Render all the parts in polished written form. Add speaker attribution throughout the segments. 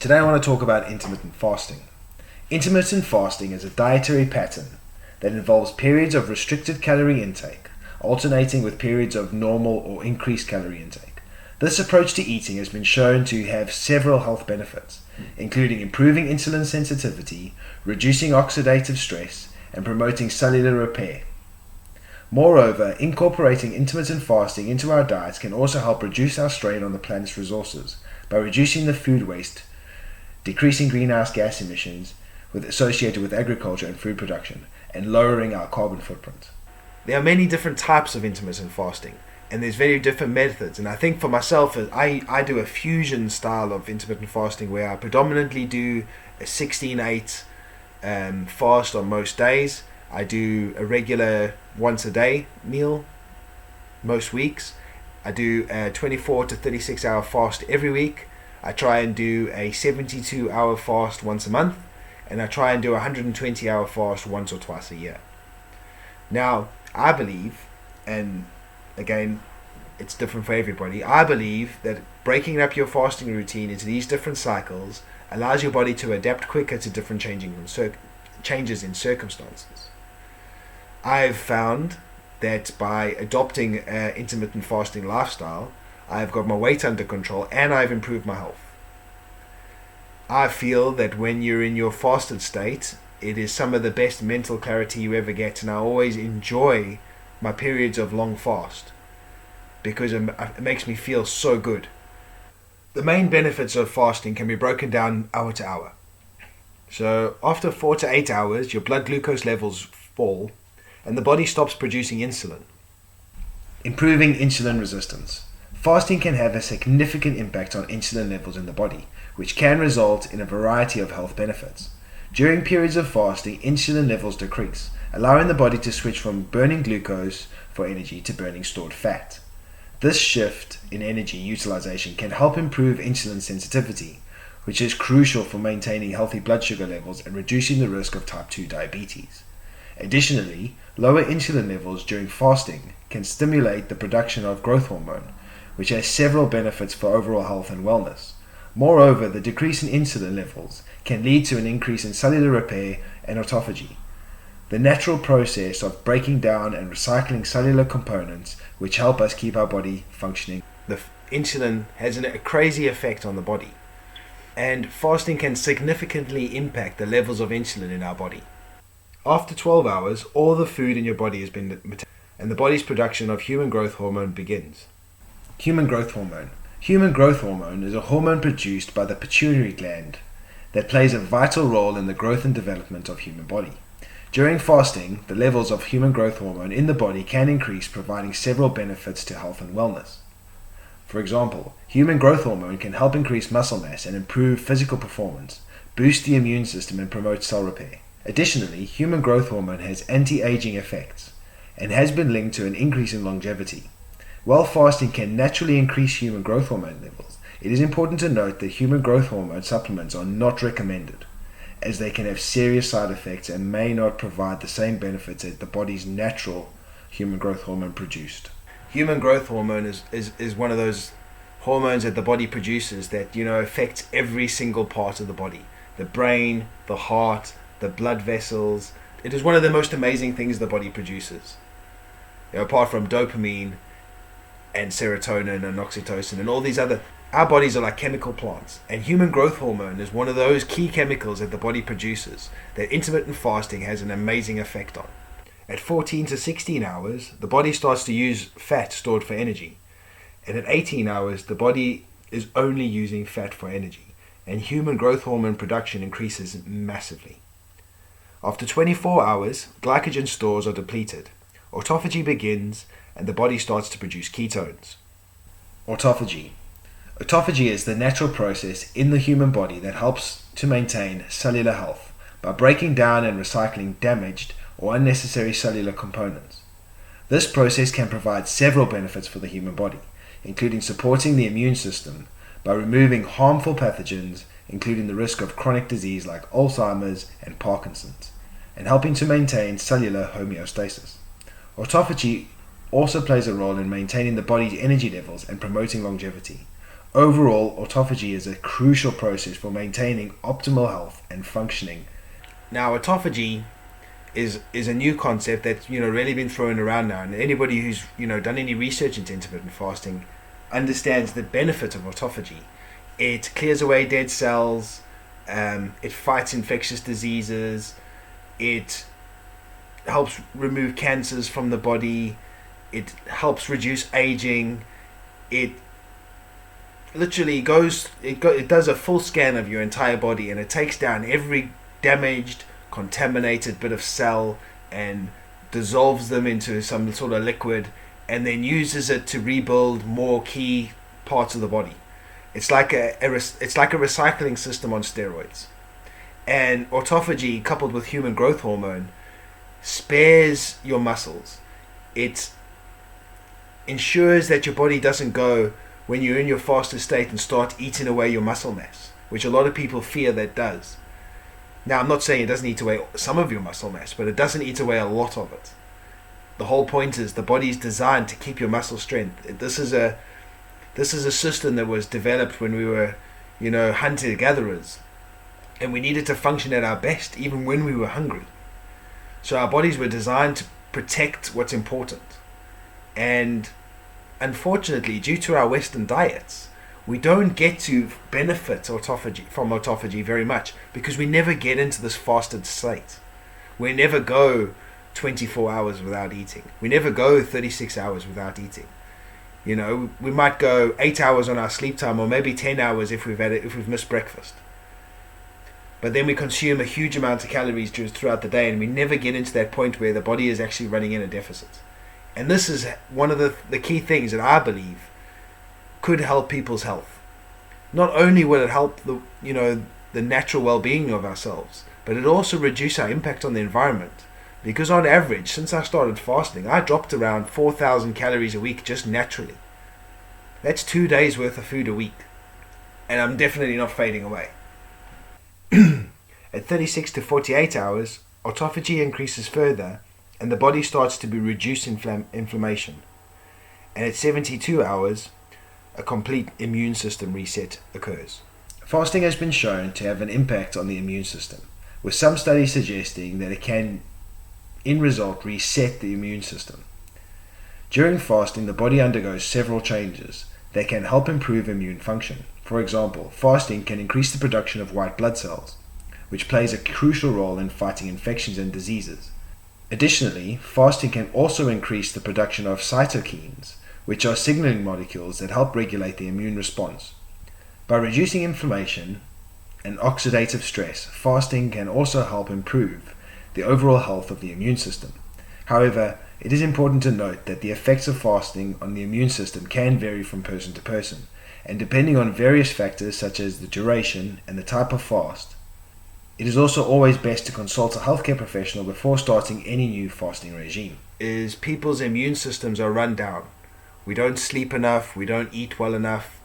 Speaker 1: Today I want to talk about intermittent fasting. Intermittent fasting is a dietary pattern that involves periods of restricted calorie intake, alternating with periods of normal or increased calorie intake. This approach to eating has been shown to have several health benefits, including improving insulin sensitivity, reducing oxidative stress, and promoting cellular repair. Moreover, incorporating intermittent fasting into our diets can also help reduce our strain on the planet's resources by reducing the food waste, decreasing greenhouse gas emissions associated with agriculture and food production, and lowering our carbon footprint. There are many different types of intermittent fasting, and there's very different methods. And I think for myself, I do a fusion style of intermittent fasting where I predominantly do a 16-8 fast on most days. I do a regular once a day meal most weeks. I do a 24 to 36 hour fast every week. I try and do a 72 hour fast once a month, and I try and do a 120 hour fast once or twice a year. Now, I believe, and again, it's different for everybody, I believe that breaking up your fasting routine into these different cycles allows your body to adapt quicker to different changes in circumstances. I've found that by adopting an intermittent fasting lifestyle, I've got my weight under control and I've improved my health. I feel that when you're in your fasted state, it is some of the best mental clarity you ever get, and I always enjoy my periods of long fast because it makes me feel so good. The main benefits of fasting can be broken down hour to hour. So after 4 to 8 hours, your blood glucose levels fall and the body stops producing insulin. Improving insulin resistance. Fasting can have a significant impact on insulin levels in the body, which can result in a variety of health benefits. During periods of fasting, insulin levels decrease, allowing the body to switch from burning glucose for energy to burning stored fat. This shift in energy utilization can help improve insulin sensitivity, which is crucial for maintaining healthy blood sugar levels and reducing the risk of type 2 diabetes. Additionally, lower insulin levels during fasting can stimulate the production of growth hormone, which has several benefits for overall health and wellness. Moreover, the decrease in insulin levels can lead to an increase in cellular repair and autophagy, the natural process of breaking down and recycling cellular components which help us keep our body functioning. The insulin has a crazy effect on the body, and fasting can significantly impact the levels of insulin in our body. After 12 hours, all the food in your body has been metabolized, and the body's production of human growth hormone begins. Human growth hormone. Human growth hormone is a hormone produced by the pituitary gland that plays a vital role in the growth and development of human body. During fasting, the levels of human growth hormone in the body can increase, providing several benefits to health and wellness. For example, human growth hormone can help increase muscle mass and improve physical performance, boost the immune system, and promote cell repair. Additionally, human growth hormone has anti-aging effects and has been linked to an increase in longevity. While fasting can naturally increase human growth hormone levels, it is important to note that human growth hormone supplements are not recommended, as they can have serious side effects and may not provide the same benefits as the body's natural human growth hormone produced. Human growth hormone is one of those hormones that the body produces that affects every single part of the body. The brain, the heart, the blood vessels. It is one of the most amazing things the body produces. Apart from dopamine and serotonin and oxytocin and all these other, our bodies are like chemical plants, and human growth hormone is one of those key chemicals that the body produces that intermittent fasting has an amazing effect on. At 14 to 16 hours, the body starts to use fat stored for energy, and at 18 hours, the body is only using fat for energy, and human growth hormone production increases massively. After 24 hours, glycogen stores are depleted, autophagy begins, and the body starts to produce ketones. Autophagy. Autophagy is the natural process in the human body that helps to maintain cellular health by breaking down and recycling damaged or unnecessary cellular components. This process can provide several benefits for the human body, including supporting the immune system by removing harmful pathogens, including the risk of chronic disease like Alzheimer's and Parkinson's, and helping to maintain cellular homeostasis. Autophagy also plays a role in maintaining the body's energy levels and promoting longevity. Overall, autophagy is a crucial process for maintaining optimal health and functioning. Now, autophagy is a new concept that's really been thrown around now, and anybody who's done any research into intermittent fasting understands the benefit of autophagy. It clears away dead cells, it fights infectious diseases, it helps remove cancers from the body, it helps reduce aging, it literally it does a full scan of your entire body, and it takes down every damaged, contaminated bit of cell and dissolves them into some sort of liquid, and then uses it to rebuild more key parts of the body. It's like a recycling system on steroids. And autophagy, coupled with human growth hormone, spares your muscles. It ensures that your body doesn't go, when you're in your fasted state, and start eating away your muscle mass, which a lot of people fear that does. Now, I'm not saying it doesn't eat away some of your muscle mass, but it doesn't eat away a lot of it. The whole point is the body's designed to keep your muscle strength. This is a system that was developed when we were, hunter-gatherers, and we needed to function at our best even when we were hungry. So our bodies were designed to protect what's important. And unfortunately, due to our Western diets, we don't get to benefit from autophagy very much, because we never get into this fasted state. We never go 24 hours without eating. We never go 36 hours without eating. We might go 8 hours on our sleep time, or maybe 10 hours if we've missed breakfast. But then we consume a huge amount of calories throughout the day, and we never get into that point where the body is actually running in a deficit. And this is one of the key things that I believe could help people's health. Not only will it help the natural well-being of ourselves, but it also reduce our impact on the environment. Because on average, since I started fasting, I dropped around 4,000 calories a week just naturally. That's 2 days worth of food a week. And I'm definitely not fading away. At 36 to 48 hours, autophagy increases further, and the body starts to be reduced inflammation. And at 72 hours, a complete immune system reset occurs. Fasting has been shown to have an impact on the immune system, with some studies suggesting that it can, in result, reset the immune system. During fasting, the body undergoes several changes that can help improve immune function. For example, fasting can increase the production of white blood cells, which plays a crucial role in fighting infections and diseases. Additionally, fasting can also increase the production of cytokines, which are signaling molecules that help regulate the immune response. By reducing inflammation and oxidative stress, fasting can also help improve the overall health of the immune system. However, it is important to note that the effects of fasting on the immune system can vary from person to person, and depending on various factors such as the duration and the type of fast, it is also always best to consult a healthcare professional before starting any new fasting regime. People's immune systems are run down. We don't sleep enough, we don't eat well enough,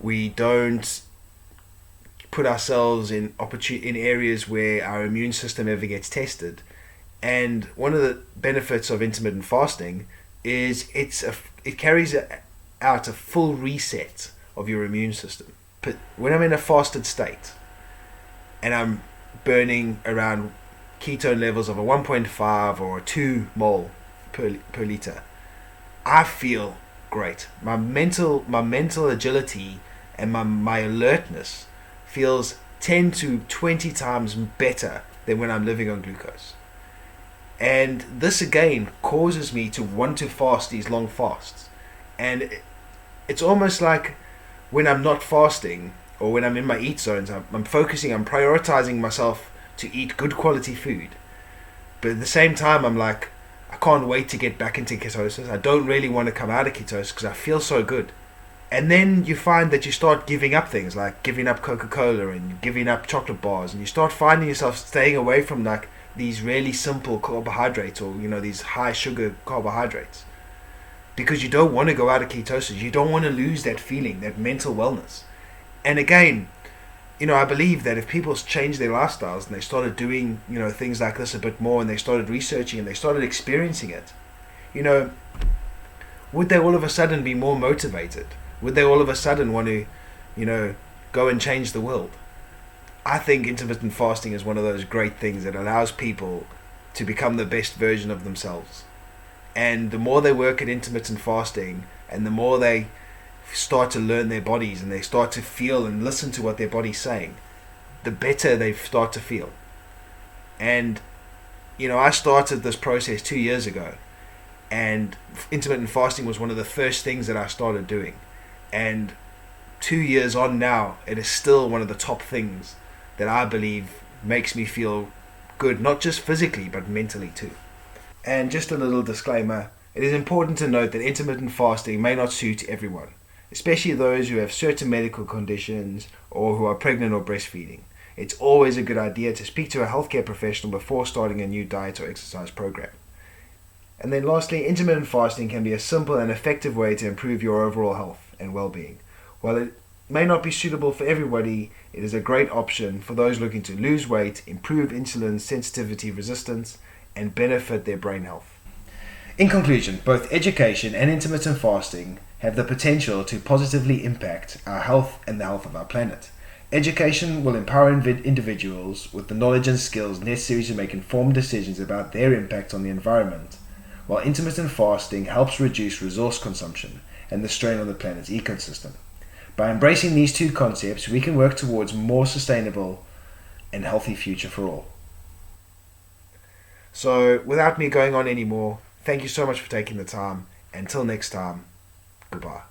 Speaker 1: we don't put ourselves in areas where our immune system ever gets tested. And one of the benefits of intermittent fasting is it carries out a full reset of your immune system. But when I'm in a fasted state and I'm burning around ketone levels of a 1.5 or a 2 mole per liter, I feel great. My mental agility and my alertness feels 10 to 20 times better than when I'm living on glucose. And this again causes me to want to fast these long fasts. And it's almost like when I'm not fasting, or when I'm in my eat zones, I'm prioritizing myself to eat good quality food. But at the same time, I'm like, I can't wait to get back into ketosis. I don't really want to come out of ketosis because I feel so good. And then you find that you start giving up things, like giving up Coca-Cola and giving up chocolate bars, and you start finding yourself staying away from like these really simple carbohydrates, or these high sugar carbohydrates, because you don't want to go out of ketosis. You don't want to lose that feeling, that mental wellness. And again, I believe that if people change their lifestyles and they started doing things like this a bit more, and they started researching and they started experiencing it, would they all of a sudden be more motivated? Would they all of a sudden want to, you know, go and change the world? I think intermittent fasting is one of those great things that allows people to become the best version of themselves. And the more they work at intermittent fasting, and the more they start to learn their bodies and they start to feel and listen to what their body's saying, the better they start to feel. And, I started this process 2 years ago, and intermittent fasting was one of the first things that I started doing. And 2 years on now, it is still one of the top things that I believe makes me feel good, not just physically, but mentally too. And just a little disclaimer, it is important to note that intermittent fasting may not suit everyone, especially those who have certain medical conditions or who are pregnant or breastfeeding. It's always a good idea to speak to a healthcare professional before starting a new diet or exercise program. And then lastly, intermittent fasting can be a simple and effective way to improve your overall health and well-being. While it may not be suitable for everybody, it is a great option for those looking to lose weight, improve insulin sensitivity resistance, and benefit their brain health. In conclusion, both education and intermittent fasting have the potential to positively impact our health and the health of our planet. Education will empower individuals with the knowledge and skills necessary to make informed decisions about their impact on the environment, while intermittent fasting helps reduce resource consumption and the strain on the planet's ecosystem. By embracing these two concepts, we can work towards a more sustainable and healthy future for all. So, without me going on anymore, thank you so much for taking the time. Until next time, goodbye.